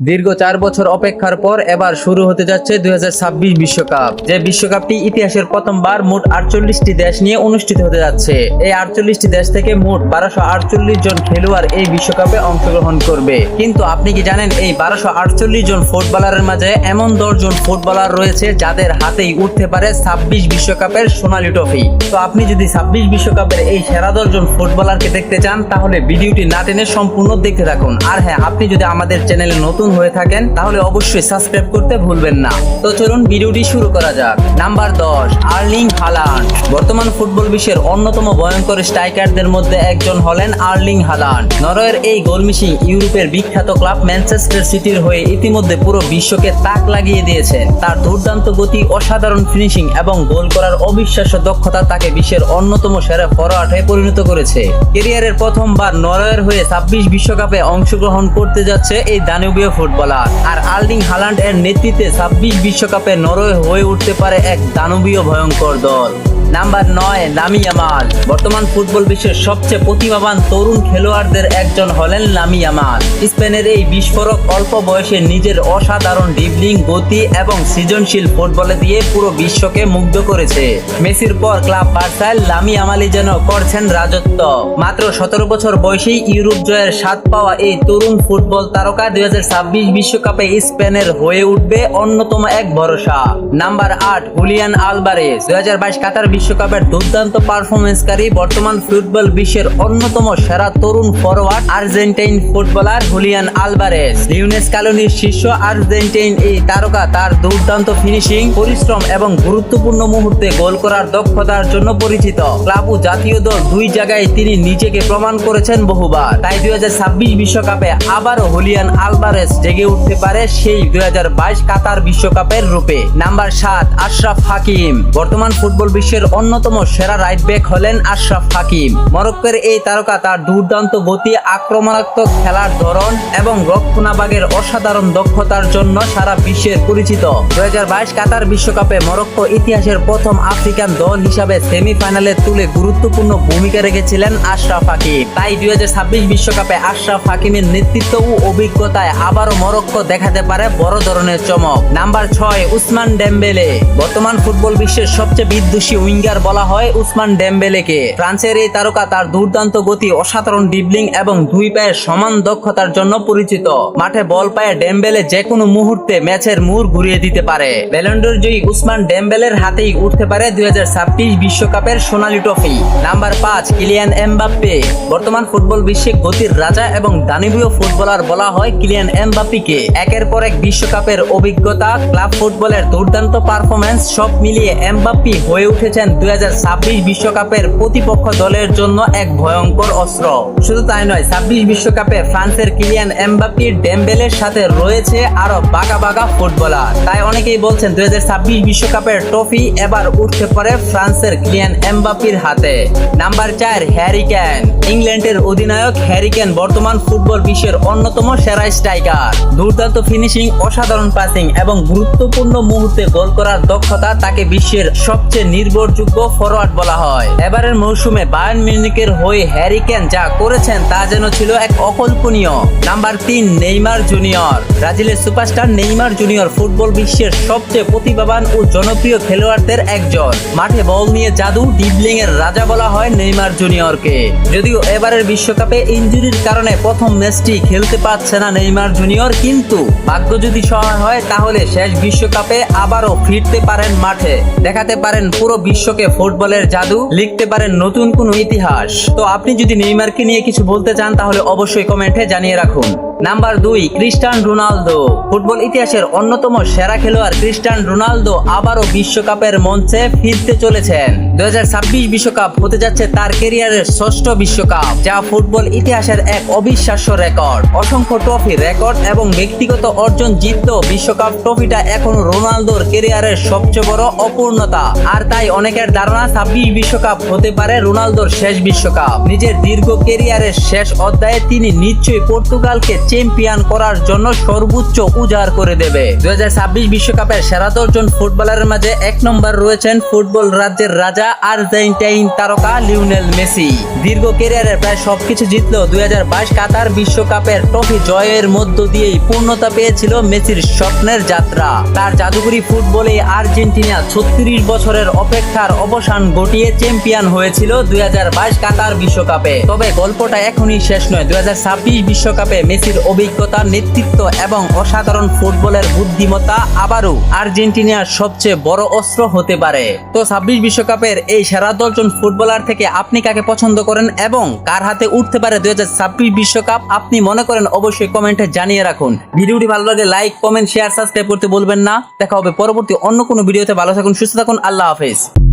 দীর্ঘ 4 বছর অপেক্ষার পর এবার শুরু হতে যাচ্ছে 2026 বিশ্বকাপ। যে বিশ্বকাপটি ইতিহাসের প্রথমবার মোট 48টি দেশ নিয়ে অনুষ্ঠিত হতে যাচ্ছে। এই 48টি দেশ থেকে মোট 1248 জন খেলোয়াড় এই বিশ্বকাপে অংশগ্রহণ করবে। কিন্তু আপনি কি জানেন এই 1248 জন ফুটবলারের মাঝে এমন 10 জন ফুটবলার রয়েছে যাদের হাতেই উঠতে পারে 26 বিশ্বকাপের সোনালী ট্রফি। তো আপনি যদি 26 বিশ্বকাপের এই সেরা 10 জন ফুটবলারকে দেখতে চান তাহলে ভিডিওটি না টেনে সম্পূর্ণ দেখতে থাকুন। আর হ্যাঁ, আপনি যদি আমাদের চ্যানেলে নতুন হয়ে থাকেন তাহলে অবশ্যই সাবস্ক্রাইব করতে ভুলবেন না। তো চলুন ভিডিওটি শুরু করা যাক। Number 10, Erling Haaland. বর্তমান ফুটবল বিশ্বের অন্যতম ভয়ঙ্কর স্ট্রাইকারদের মধ্যে একজন হলেন আর্লিং হালান্ড। নরওয়ের এই গোলমিশিং ইউরোপের বিখ্যাত ক্লাব ম্যানচেস্টার সিটির হয়ে ইতিমধ্যে পুরো বিশ্বকে তাক লাগিয়ে দিয়েছেন। তার দুর্দান্ত গতি, অসাধারণ ফিনিশিং এবং গোল করার অবিশ্বাস্য দক্ষতা তাকে বিশ্বের অন্যতম সেরা ফরোয়ার্ডে পরিণত করেছে। ক্যারিয়ারের প্রথমবার নরওয়ের হয়ে 26 বিশ্বকাপে অংশগ্রহণ করতে যাচ্ছে এই দানবীয় ফুটবলার। আর আর্লিং হালান্ড এর নেতৃত্বে 26 বিশ্বকাপে নরওয়ে হয়ে উঠতে পারে এক দানবীয় ভয়ঙ্কর দল। Number 9, Lamine Yamal. বর্তমান ফুটবল বিশ্বের সবচেয়ে প্রতিভাবান তরুণ খেলোয়াড়দের একজন হলেন লামি ইয়ামাল। স্পেনের এই বিস্ফোরক অল্প বয়সে নিজের অসাধারণ ড্রিবলিং, গতি এবং সৃজনশীল ফুটবলে দিয়ে পুরো বিশ্বকে মুগ্ধ করেছে। মেসির পর ক্লাব বার্সায় লামি ইয়ামালই যেন করছেন রাজত্ব। মাত্র 17 বছর বয়সেই ইউরোপ জয়ের স্বাদ পাওয়া এই তরুণ ফুটবল তারকা 2026 বিশ্বকাপে স্পেনের হয়ে উঠবে অন্যতম এক ভরসা। Number 8, Julian Alvarez. 2022 কাতার বিশ্বকাপের দুর্দান্ত পারফরমেন্সকারী বর্তমান ফুটবল বিশ্বের অন্যতম সেরা তরুণ forward Argentine footballer Julian Alvarez. Lionel স্কালোনির শীর্ষ আর্জেন্টাইন এই তারকা তার দুর্দান্ত ফিনিশিং, পরিশ্রম এবং গুরুত্বপূর্ণ মুহূর্তে গোল করার দক্ষতার জন্য পরিচিত। ক্লাব ও জাতীয় দল দুই জায়গায় তিনি নিজেকে প্রমাণ করেছেন বহুবার। তাই 2026 বিশ্বকাপে আবারও হুলিয়ান আলভারেজ জেগে উঠতে পারে সেই 2022 কাতার বিশ্বকাপের রূপে। নাম্বার 7, আশরাফ হাকিম। বর্তমান ফুটবল বিশ্বের অন্যতম সেরা রাইট ব্যাক হলেন আশরাফ হাকিম। মরক্কোর এই তারকা তার দুর্দান্ত গতি, আক্রমণাত্মক খেলার ধরন এবং রক্ষণাভাগের অসাধারণ দক্ষতার জন্য সারা বিশ্বের পরিচিত। 2022 কাতার বিশ্বকাপে মরক্কো ইতিহাসের প্রথম আফ্রিকান দল হিসাবে সেমিফাইনালে তুলে গুরুত্বপূর্ণ ভূমিকা রেখেছিলেন আশরাফ হাকিম। তাই 2026 বিশ্বকাপে আশরাফ হাকিমের নেতৃত্ব ও অভিজ্ঞতায় আবারও মরক্কো দেখাতে পারে বড় ধরনের চমক। Number 6, Usman Dembélé. বর্তমান ফুটবল বিশ্বের সবচেয়ে বিধ্বংসী উইঙ্গার বলা হয় উসমান ডেম্বেলেকে। ফ্রান্সের এই তারকা তার দুর্দান্ত গতি, অসাধারণ ড্রিবলিং এবং দুই পায়ের সমান দক্ষতার জন্য পরিচিত। মাঠে বল পায়ে ডেম্বেলে যে কোনো মুহূর্তে ম্যাচের মোড় ঘুরিয়ে দিতে পারে। ব্যালন ড'র জয়ী উসমান ডেম্বেলের হাতেই উঠতে পারে 2026 বিশ্বকাপের সোনালী ট্রফি। Number 5, Kylian Mbappe. বর্তমান ফুটবল বিশ্বে গতির রাজা এবং দানবীয় ফুটবলার বলা হয় কিলিয়ান এমবাপ্পেকে। একের পর এক বিশ্বকাপের অভিজ্ঞতা, ক্লাব ফুটবলের দুর্দান্ত পারফরম্যান্স সব মিলিয়ে এমবাপ্পে হয়ে উঠেছেন 2026 বিশ্বকাপের প্রতিপক্ষ দলের জন্য এক ভয়ঙ্কর অস্ত্র। শুধু তাই নয়, 26 বিশ্বকাপে ফ্রান্সের কিলিয়ান এমবাপ্পে ডেম্বেলের সাথে রয়েছে আরো বাঘা বাঘা ফুটবলার। তাই অনেকেই বলছেন 2026 বিশ্বকাপের ট্রফি এবার উঠতে পারে ফ্রান্সের কিলিয়ান এমবাপ্পের হাতে। Number 4, Harry Kane. ইংল্যান্ডের অধিনায়ক হ্যারি কেন বর্তমান ফুটবল বিশ্বের অন্যতম সেরা স্ট্রাইকার। দুর্দান্ত ফিনিশিং, অসাধারণ পাসিং এবং গুরুত্বপূর্ণ মুহূর্তে গোল করার দক্ষতা তাকে বিশ্বের সবচেয়ে নির্ভরযোগ্য ফরওয়ার্ড বলা হয়। এবারের মৌসুমে বায়ার্ন মিউনিখের হয়ে হ্যারি কেন যা করেছেন তা যেন ছিল এক অকল্পনীয়। Number 3, Neymar junior. ব্রাজিলের সুপারস্টার নেইমার জুনিয়র ফুটবল বিশ্বের সবচেয়ে প্রতিভাবান ও জনপ্রিয় খেলোয়াড়দের একজন। মাঠে বল নিয়ে জাদু, ড্রিবলিং এর রাজা বলা হয় নেইমার জুনিয়রকে। যদিও এবারের বিশ্বকাপে ইনজুরির কারণে প্রথম ম্যাচটি খেলতে পারছে না নেইমার জুনিয়র, কিন্তু ভাগ্য যদি সহায় হয় তাহলে শেষ বিশ্বকাপে আবারও ফিরতে পারেন মাঠে, দেখাতে পারেন পুরো বিশ্বকে ফুটবলের জাদু, লিখতে পারেন নতুন কোনো ইতিহাস। তো আপনি যদি নেইমারকে নিয়ে কিছু বলতে চান তাহলে অবশ্যই কমেন্টে জানিয়ে রাখুন। Number 2, Cristiano Ronaldo. ফুটবল ইতিহাসের অন্যতম সেরা খেলোয়াড় ক্রিস্টিয়ানো রোনালদো আবারও বিশ্বকাপের মঞ্চে ফিরতে চলেছেন। 2026 বিশ্বকাপ হতে যাচ্ছে তার ক্যারিয়ারের ষষ্ঠ বিশ্বকাপ, যা ফুটবল ইতিহাসের এক অবিশ্বাস্য রেকর্ড। অসংখ্য ট্রফি, রেকর্ড এবং ব্যক্তিগত অর্জন জিতলেও বিশ্বকাপ ট্রফিটা এখনো রোনালদোর ক্যারিয়ারের সবচেয়ে বড় অপূর্ণতা। আর তাই অনেকের ধারণা 26 বিশ্বকাপ হতে পারে রোনালদোর শেষ বিশ্বকাপ। নিজের দীর্ঘ ক্যারিয়ারের শেষ অধ্যায়ে তিনি নিশ্চয়ই পর্তুগালকে চ্যাম্পিয়ন করার জন্য সর্বোচ্চ উজাড় করে দেবে। 2026 বিশ্বকাপের সেরা 10 জন ফুটবলারের মাঝে 1 নম্বর রয়েছেন ফুটবল রাজ্যের রাজা আর্জেন্টাইন তারকা লিওনেল মেসি। দীর্ঘ ক্যারিয়ারে প্রায় সবকিছু জিতলেও 2022 কাতার বিশ্বকাপের ট্রফি জয়ের মধ্য দিয়েই পূর্ণতা পেয়েছিল মেসির স্বপ্নের যাত্রা। তার জাদুকরী ফুটবলে আর্জেন্টিনা 36 বছরের অপেক্ষার অবসান ঘটিয়ে চ্যাম্পিয়ন হয়েছিল 2022 কাতার বিশ্বকাপে। তবে গল্পটা এখনই শেষ নয়। 2026 বিশ্বকাপে মেসির অভিজ্ঞতা, নেতৃত্ব এবং অসাধারণ ফুটবলের বুদ্ধিমত্তা আবারও আর্জেন্টিনার সবচেয়ে বড় অস্ত্র হতে পারে। তো 26 বিশ্বকাপের এই সেরা 10 জন ফুটবলার থেকে আপনি কাকে পছন্দ করেন এবং কার হাতে উঠতে পারে 2026 বিশ্বকাপ আপনি মনে করেন অবশ্যই কমেন্টে জানিয়ে রাখুন। ভিডিওটি ভালো লাগলে লাইক, কমেন্ট, শেয়ার, সাবস্ক্রাইব করতে ভুলবেন না। দেখা হবে পরবর্তী অন্য কোনো ভিডিওতে। ভালো থাকুন, সুস্থ থাকুন, আল্লাহ হাফেজ।